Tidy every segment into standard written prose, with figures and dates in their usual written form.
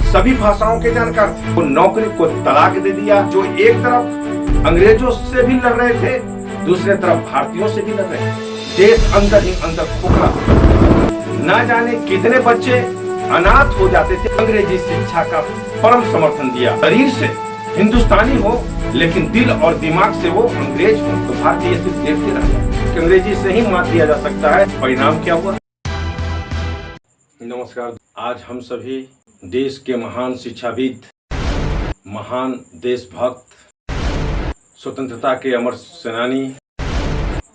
सभी भाषाओं के जानकार थे। वो नौकरी को तलाक दे दिया। जो एक तरफ अंग्रेजों से भी लड़ रहे थे, दूसरे तरफ भारतीयों से भी लड़ रहे थे। देश अंदर ही अंदर खोखला, ना जाने कितने बच्चे अनाथ हो जाते थे। अंग्रेजी शिक्षा का परम समर्थन दिया। शरीर से हिंदुस्तानी हो लेकिन दिल और दिमाग से वो अंग्रेज हो। तो भारतीय सिर्फ देखते रहे कि अंग्रेजी से ही मात दिया जा सकता है। परिणाम क्या हुआ? नमस्कार। आज हम सभी देश के महान शिक्षाविद, महान देशभक्त, स्वतंत्रता के अमर सेनानी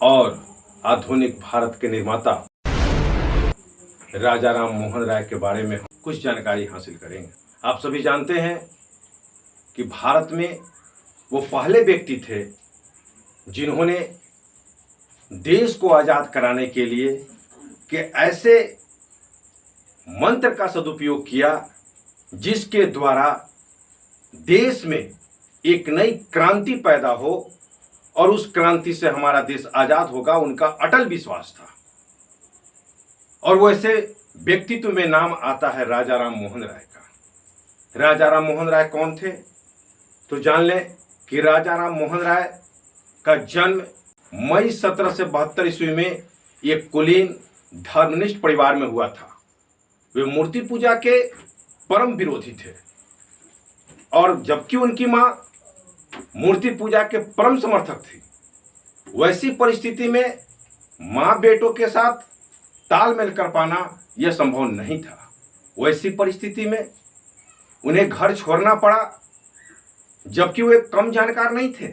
और आधुनिक भारत के निर्माता राजा राम मोहन राय के बारे में कुछ जानकारी हासिल करेंगे। आप सभी जानते हैं कि भारत में वो पहले व्यक्ति थे जिन्होंने देश को आजाद कराने के लिए कि ऐसे मंत्र का सदुपयोग किया जिसके द्वारा देश में एक नई क्रांति पैदा हो और उस क्रांति से हमारा देश आजाद होगा। उनका अटल विश्वास था और वैसे व्यक्तित्व में नाम आता है राजा राम मोहन राय का। राजा राम मोहन राय कौन थे? तो जान लें कि राजा राम मोहन राय का जन्म मई 1772 ईस्वी में एक कुलीन धर्मनिष्ठ परिवार में हुआ था। वे मूर्ति पूजा के परम विरोधी थे और जबकि उनकी मां मूर्ति पूजा के परम समर्थक थी। वैसी परिस्थिति में मां बेटों के साथ तालमेल कर पाना यह संभव नहीं था। वैसी परिस्थिति में उन्हें घर छोड़ना पड़ा, जबकि वे कम जानकार नहीं थे।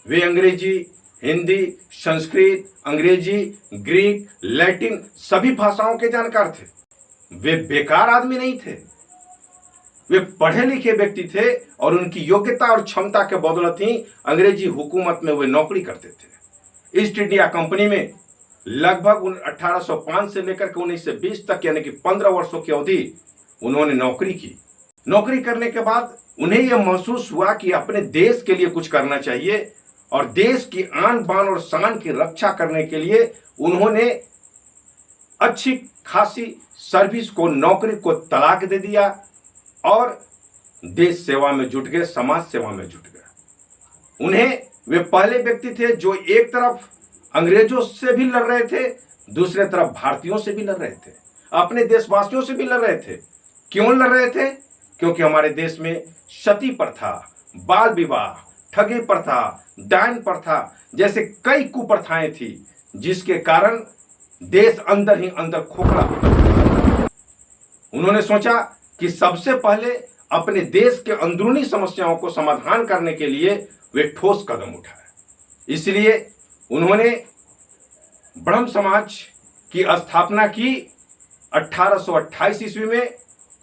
वे अंग्रेजी, हिंदी, संस्कृत, अंग्रेजी, ग्रीक, लैटिन सभी भाषाओं के जानकार थे। वे बेकार आदमी नहीं थे। वे पढ़े लिखे व्यक्ति थे और उनकी योग्यता और क्षमता के बदौलत ही अंग्रेजी हुकूमत में वे नौकरी करते थे। ईस्ट इंडिया कंपनी में लगभग 1805 से लेकर के 1920 तक यानी कि 15 वर्षों की अवधि उन्होंने नौकरी की। नौकरी करने के बाद उन्हें यह महसूस हुआ कि अपने देश के लिए कुछ करना चाहिए और देश की आन बान और शान की रक्षा करने के लिए उन्होंने अच्छी खासी सर्विस को, नौकरी को तलाक दे दिया और देश सेवा में जुट गए, समाज सेवा में जुट गए। वे पहले व्यक्ति थे जो एक तरफ अंग्रेजों से भी लड़ रहे थे, दूसरे तरफ भारतीयों से भी लड़ रहे थे, अपने देशवासियों से भी लड़ रहे थे। क्यों लड़ रहे थे? क्योंकि हमारे देश में सती प्रथा, बाल विवाह, ठगी प्रथा, डायन प्रथा जैसे कई कुप्रथाएं थी, जिसके कारण देश अंदर ही अंदर खोखला। उन्होंने सोचा कि सबसे पहले अपने देश के अंदरूनी समस्याओं को समाधान करने के लिए वे ठोस कदम उठाए। इसलिए उन्होंने ब्रह्म समाज की स्थापना की 1828 ईस्वी में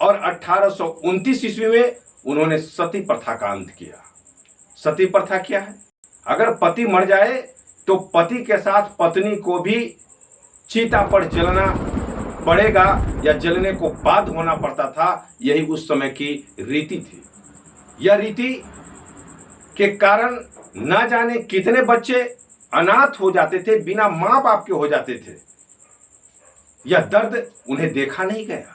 और 1829 ईस्वी में उन्होंने सती प्रथा का अंत किया। सती प्रथा क्या है? अगर पति मर जाए तो पति के साथ पत्नी को भी चीता पर जलना पड़ेगा या जलने को बाध्य होना पड़ता था। यही उस समय की रीति थी। यह रीति के कारण ना जाने कितने बच्चे अनाथ हो जाते थे, बिना मां बाप के हो जाते थे। यह दर्द उन्हें देखा नहीं गया।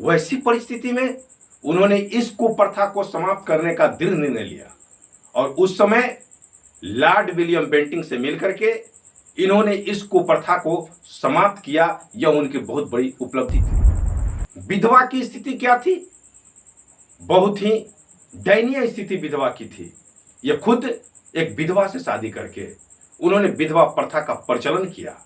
वैसी परिस्थिति में उन्होंने इस कुप्रथा को समाप्त करने का दृढ़ निर्णय लिया और उस समय लॉर्ड विलियम बेंटिंक से मिलकर के इन्होंने इस कुप्रथा को समाप्त किया। यह उनकी बहुत बड़ी उपलब्धि थी। विधवा की स्थिति क्या थी? बहुत ही दयनीय स्थिति विधवा की थी। यह खुद एक विधवा से शादी करके उन्होंने विधवा प्रथा का प्रचलन किया।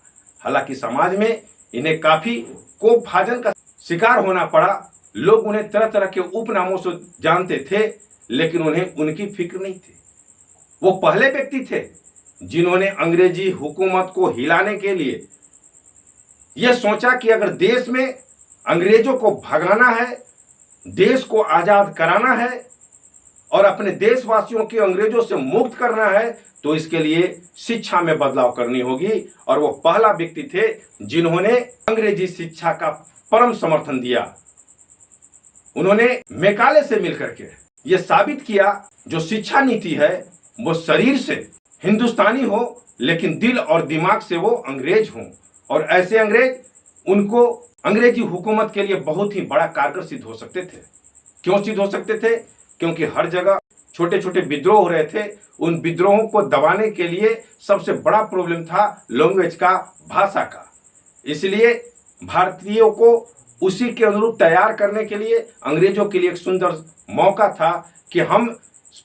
हालांकि समाज में इन्हें काफी कोपभाजन का शिकार होना पड़ा। लोग उन्हें तरह तरह के उपनामों से जानते थे, लेकिन उन्हें उनकी फिक्र नहीं थी। वो पहले व्यक्ति थे जिन्होंने अंग्रेजी हुकूमत को हिलाने के लिए यह सोचा कि अगर देश में अंग्रेजों को भगाना है, देश को आजाद कराना है और अपने देशवासियों के अंग्रेजों से मुक्त करना है, तो इसके लिए शिक्षा में बदलाव करनी होगी। और वो पहला व्यक्ति थे जिन्होंने अंग्रेजी शिक्षा का परम समर्थन दिया। उन्होंने मैकाले से मिलकर के यह साबित किया जो शिक्षा नीति है वो शरीर से हिंदुस्तानी हो लेकिन दिल और दिमाग से वो अंग्रेज हों। और ऐसे अंग्रेज उनको अंग्रेजी हुकूमत के लिए बहुत ही बड़ा कारगर सिद्ध हो सकते थे। क्यों सिद्ध हो सकते थे? क्योंकि हर जगह छोटे छोटे विद्रोह हो रहे थे। उन विद्रोहों को दबाने के लिए सबसे बड़ा प्रॉब्लम था लैंग्वेज का, भाषा का। इसलिए भारतीयों को उसी के अनुरूप तैयार करने के लिए अंग्रेजों के लिए एक सुंदर मौका था कि हम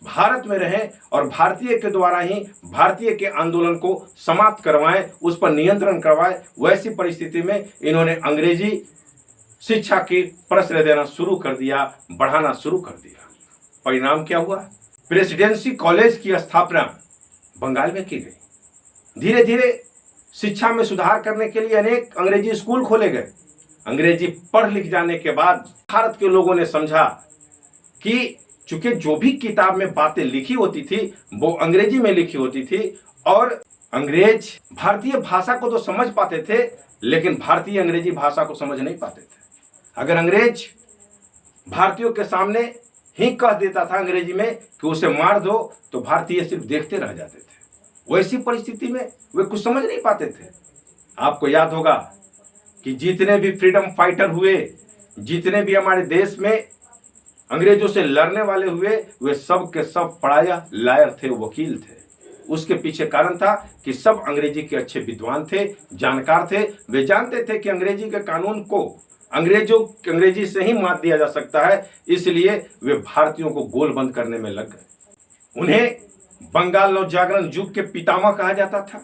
भारत में रहें और भारतीय के द्वारा ही भारतीय के आंदोलन को समाप्त करवाएं, उस पर नियंत्रण करवाएं। वैसी परिस्थिति में इन्होंने अंग्रेजी शिक्षा की प्रश्रय देना शुरू कर दिया, बढ़ाना शुरू कर दिया। परिणाम क्या हुआ? प्रेसिडेंसी कॉलेज की स्थापना बंगाल में की गई। धीरे धीरे शिक्षा में सुधार करने के लिए अनेक अंग्रेजी स्कूल खोले गए। अंग्रेजी पढ़ लिख जाने के बाद भारत के लोगों ने समझा कि चूंकि जो भी किताब में बातें लिखी होती थी वो अंग्रेजी में लिखी होती थी और अंग्रेज भारतीय भाषा को तो समझ पाते थे, लेकिन भारतीय अंग्रेजी भाषा को समझ नहीं पाते थे। अगर अंग्रेज भारतीयों के सामने ही कह देता था अंग्रेजी में कि उसे मार दो, तो भारतीय सिर्फ देखते रह जाते थे। वैसी परिस्थिति में वे कुछ समझ नहीं पाते थे। आपको याद होगा कि जितने भी फ्रीडम फाइटर हुए, जितने भी हमारे देश में अंग्रेजों से लड़ने वाले हुए, वे सब के सब पढ़ाया लायर थे, वकील थे। उसके पीछे कारण था कि सब अंग्रेजी के अच्छे विद्वान थे, जानकार थे। वे जानते थे कि अंग्रेजी के कानून को अंग्रेजी से ही मात दिया जा सकता है। इसलिए वे भारतीयों को गोलबंद करने में लग गए। उन्हें बंगाल नवजागरण युग के पितामह कहा जाता था,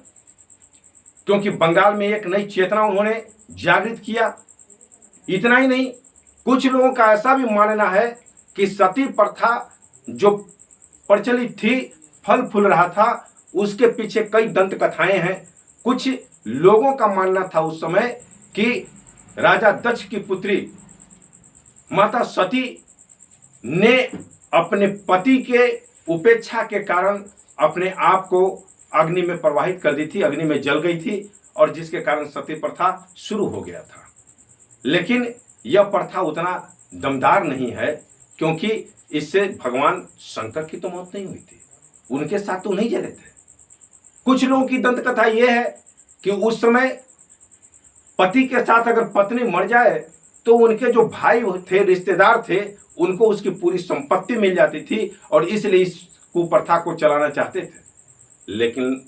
क्योंकि बंगाल में एक नई चेतना उन्होंने जागृत किया। इतना ही नहीं, कुछ लोगों का ऐसा भी मानना है कि सती प्रथा जो प्रचलित थी, फल फूल रहा था, उसके पीछे कई दंत कथाएं हैं। कुछ लोगों का मानना था उस समय कि राजा दक्ष की पुत्री माता सती ने अपने पति के उपेक्षा के कारण अपने आप को अग्नि में प्रवाहित कर दी थी, अग्नि में जल गई थी, और जिसके कारण सती प्रथा शुरू हो गया था। लेकिन यह प्रथा उतना दमदार नहीं है, क्योंकि इससे भगवान शंकर की तो मौत नहीं हुई थी, उनके साथ तो नहीं जले थे। कुछ लोगों की दंत कथा यह है कि उस समय पति के साथ अगर पत्नी मर जाए तो उनके जो भाई थे, रिश्तेदार थे, उनको उसकी पूरी संपत्ति मिल जाती थी, और इसलिए इस कुप्रथा को चलाना चाहते थे। लेकिन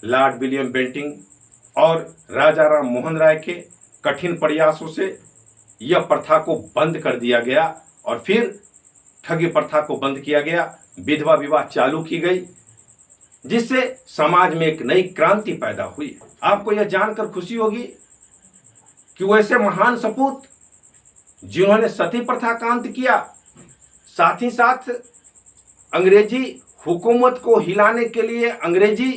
लॉर्ड विलियम बेंटिंग और राजा राम मोहन राय के कठिन प्रयासों से यह प्रथा को बंद कर दिया गया, और फिर ठगी प्रथा को बंद किया गया, विधवा विवाह चालू की गई, जिससे समाज में एक नई क्रांति पैदा हुई। आपको यह जानकर खुशी होगी कि वैसे महान सपूत जिन्होंने सती प्रथा का अंत किया, साथ ही साथ अंग्रेजी हुकूमत को हिलाने के लिए अंग्रेजी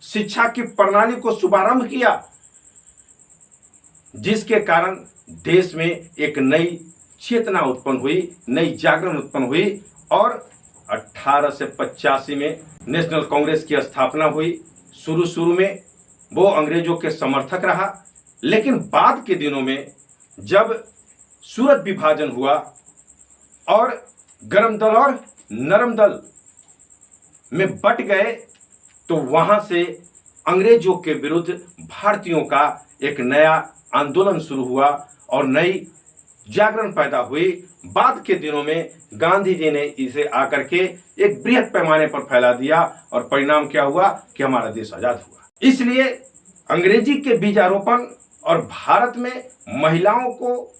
शिक्षा की प्रणाली को शुभारंभ किया, जिसके कारण देश में एक नई चेतना उत्पन्न हुई, नई जागरण उत्पन्न हुई, और 1885 में नेशनल कांग्रेस की स्थापना हुई। शुरू में वो अंग्रेजों के समर्थक रहा, लेकिन बाद के दिनों में जब सूरत विभाजन हुआ और गर्म दल और नरम दल में बट गए, तो वहां से अंग्रेजों के विरुद्ध भारतीयों का एक नया आंदोलन शुरू हुआ और नई जागरण पैदा हुई। बाद के दिनों में गांधी जी ने इसे आकर के एक बृहद पैमाने पर फैला दिया, और परिणाम क्या हुआ कि हमारा देश आजाद हुआ। इसलिए अंग्रेजी के बीजारोपण और भारत में महिलाओं को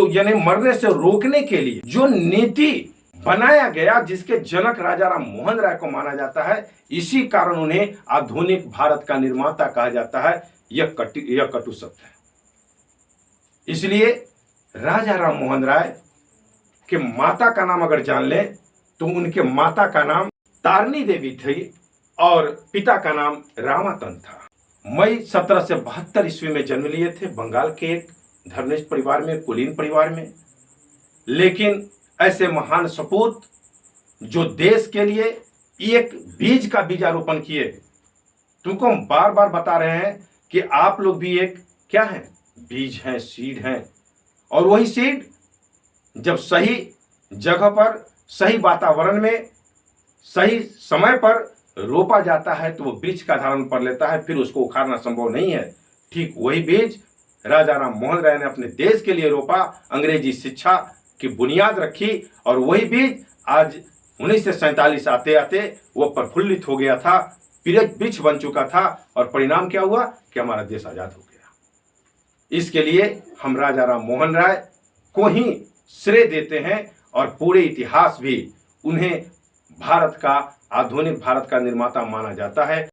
यानी मरने से रोकने के लिए जो नीति बनाया गया, जिसके जनक राजा राम मोहन राय को माना जाता है, इसी कारण उन्हें आधुनिक भारत का निर्माता कहा जाता है। यह कटु सत्य है। इसलिए राजा राम मोहन राय के माता का नाम अगर जान लें तो उनके माता का नाम तारनी देवी थी और पिता का नाम रामातन था। मई 1772 ईस्वी में जन्म लिए थे बंगाल के एक धर्मिष्ठ परिवार में, कुलीन परिवार में। लेकिन ऐसे महान सपूत जो देश के लिए एक बीज का बीजारोपण किए, तुमको हम बार बार बता रहे हैं कि आप लोग भी एक क्या हैं, बीज हैं, सीड हैं। और वही सीड जब सही जगह पर, सही वातावरण में, सही समय पर रोपा जाता है तो वो वृक्ष का धारण कर लेता है, फिर उसको उखाड़ना संभव नहीं है। ठीक वही बीज राजा राम मोहन राय ने अपने देश के लिए रोपा, अंग्रेजी शिक्षा की बुनियाद रखी और वही बीज आज 1947 आते आते वो प्रफुल्लित हो गया था, वृक्ष बन चुका था और परिणाम क्या हुआ कि हमारा देश आजाद हो गया। इसके लिए हम राजा राम मोहन राय को ही श्रेय देते हैं और पूरे इतिहास भी उन्हें भारत का, आधुनिक भारत का निर्माता माना जाता है।